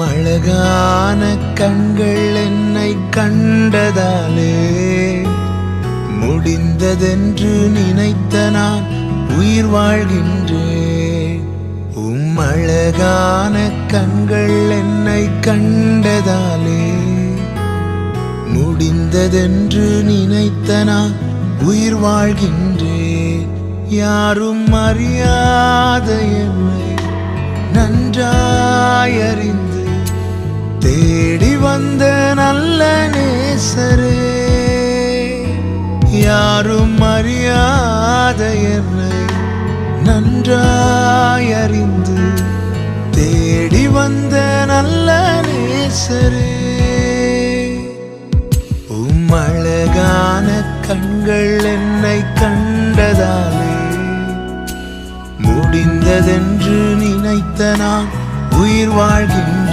அழகான கண்கள் என்னை கண்டதாலே முடிந்ததென்று நினைத்த நான் உயிர் வாழ்கின்றேன். அழகான கண்கள் என்னை கண்டதாலே முடிந்ததென்று நினைத்த நான் உயிர் வாழ்கின்றேன். யாரும் அறியாத என்னை நன்றாயறிந்து தேடி வந்த நல்ல நேசரே, யாரும் அறியாத என்னை நன்றாயறிந்து தேடி வந்த நல்ல நேசரே, அழகான கண்கள் என்னை கண்டதாலே முடிந்ததென்று நினைத்த நான் உயிர் வாழ்கின்றேன்.